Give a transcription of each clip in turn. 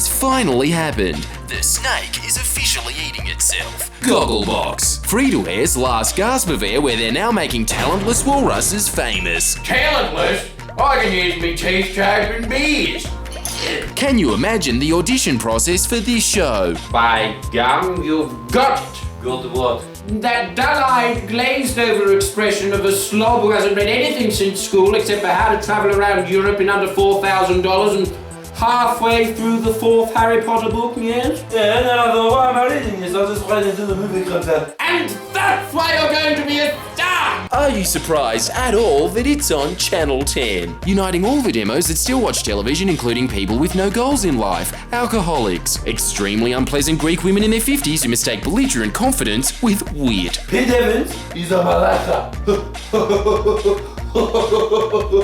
It's finally happened. The snake is officially eating itself. Gogglebox. Free-to-air's last gasp of air where they're now making talentless walruses famous. Talentless? I can use me teeth to open beers. Can you imagine the audition process for this show? By gum, you've got it. Got what? That dull-eyed, glazed-over expression of a slob who hasn't read anything since school except for how to travel around Europe in under $4,000 and halfway through the 4th Harry Potter book, yes? Yeah, and I thought, why am I reading this? I'll just write into the movie content. And that's why you're going to be a star! Are you surprised at all that it's on Channel 10? Uniting all the demos that still watch television, including people with no goals in life, alcoholics, extremely unpleasant Greek women in their 50s who mistake belligerent confidence with wit. Pete Evans, he's a malaka.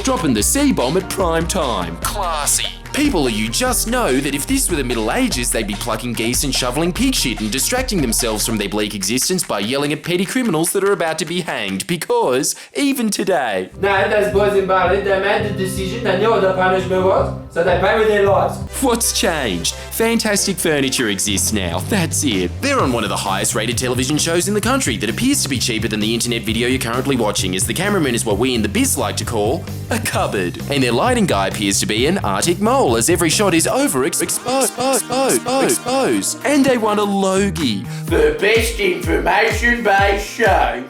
Dropping the C-bomb at prime time. Classy. People who you just know that if this were the Middle Ages, they'd be plucking geese and shoveling pig shit and distracting themselves from their bleak existence by yelling at petty criminals that are about to be hanged, because even today... No, those boys in Bali, they made the decision, they knew what the punishment was, so they pay with their lives. What's changed? Fantastic Furniture exists now, that's it. They're on one of the highest rated television shows in the country that appears to be cheaper than the internet video you're currently watching, as the cameraman is what we in the biz like to call a cupboard. And their lighting guy appears to be an Arctic mole, as every shot is exposed. And they won a Logie. The best information-based show.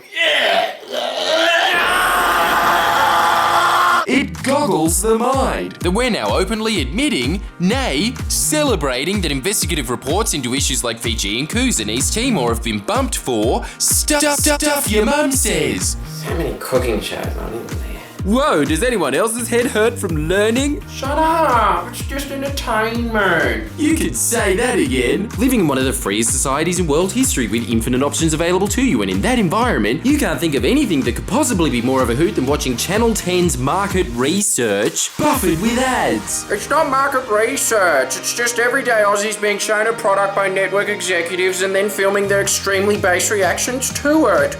It goggles the mind that we're now openly admitting, nay, celebrating that investigative reports into issues like Fijian coups in East Timor have been bumped for stuff your mum says. So many cooking shows on, isn't there? Whoa, does anyone else's head hurt from learning? Shut up, it's just entertainment. You could say that again. Living in one of the freest societies in world history with infinite options available to you, and in that environment, you can't think of anything that could possibly be more of a hoot than watching Channel 10's market research buffered with ads. It's not market research, it's just everyday Aussies being shown a product by network executives and then filming their extremely base reactions to it.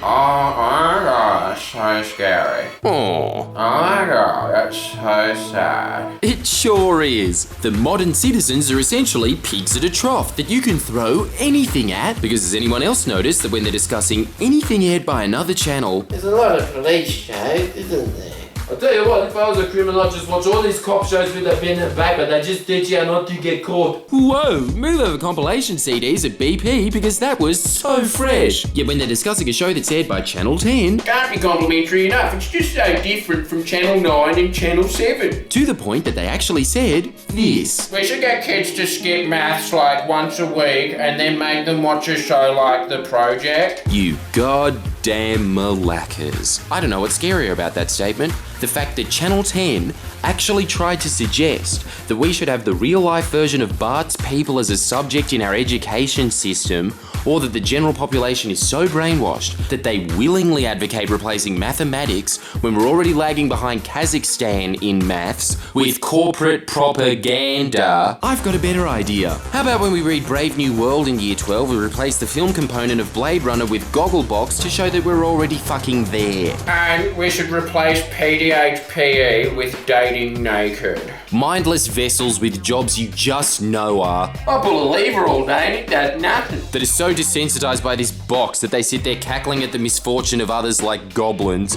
Oh my gosh, so scary. Aww. Oh my god, that's so sad. It sure is. The modern citizens are essentially pigs at a trough that you can throw anything at, because has anyone else noticed that when they're discussing anything aired by another channel, There's a lot of police shows, isn't there? I'll tell you what, if I was a criminal, I'd just watch all these cop shows with a pen and paper. They just teach you how not to get caught. whoa, move over compilation CDs at BP because that was so fresh. Yet when they're discussing a show that's aired by Channel 10, Can't be complimentary enough, it's just so different from Channel 9 and Channel 7. to the point that they actually said this. We should get kids to skip maths like once a week and then make them watch a show like The Project. You goddamn malakas. I don't know what's scarier about that statement. The fact that Channel 10 actually tried to suggest that we should have the real-life version of Bart's People as a subject in our education system, or that the general population is so brainwashed that they willingly advocate replacing mathematics when we're already lagging behind Kazakhstan in maths with corporate propaganda. I've got a better idea. How about when we read Brave New World in Year 12, we replace the film component of Blade Runner with Gogglebox to show that we're already fucking there. And we should replace PDHPE with dating naked. Mindless vessels with jobs you just know are. I pull a lever all day and it does nothing. That is so desensitized by this box that they sit there cackling at the misfortune of others like goblins.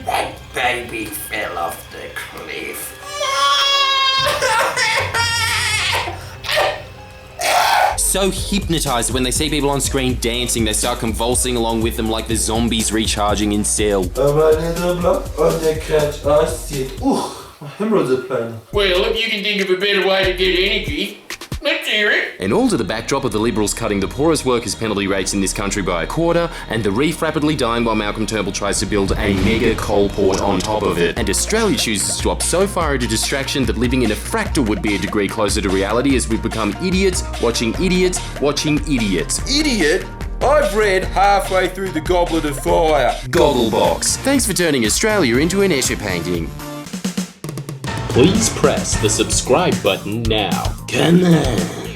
That baby fell off the cliff. So hypnotized when they see people on screen dancing, they start convulsing along with them like the zombies recharging in Cell. My hemorrhoids are playing. Well, if you can think of a better way to get energy, let's hear it. And all to the backdrop of the Liberals cutting the poorest workers' penalty rates in this country by a quarter, and the reef rapidly dying while Malcolm Turnbull tries to build a mega coal port on top of it. And Australia chooses to drop so far into distraction that living in a fractal would be a degree closer to reality, as we've become idiots watching idiots watching idiots. Idiot? I've read halfway through the Goblet of Fire. Gogglebox. Thanks for turning Australia into an Escher painting. Please press the subscribe button now. Come on.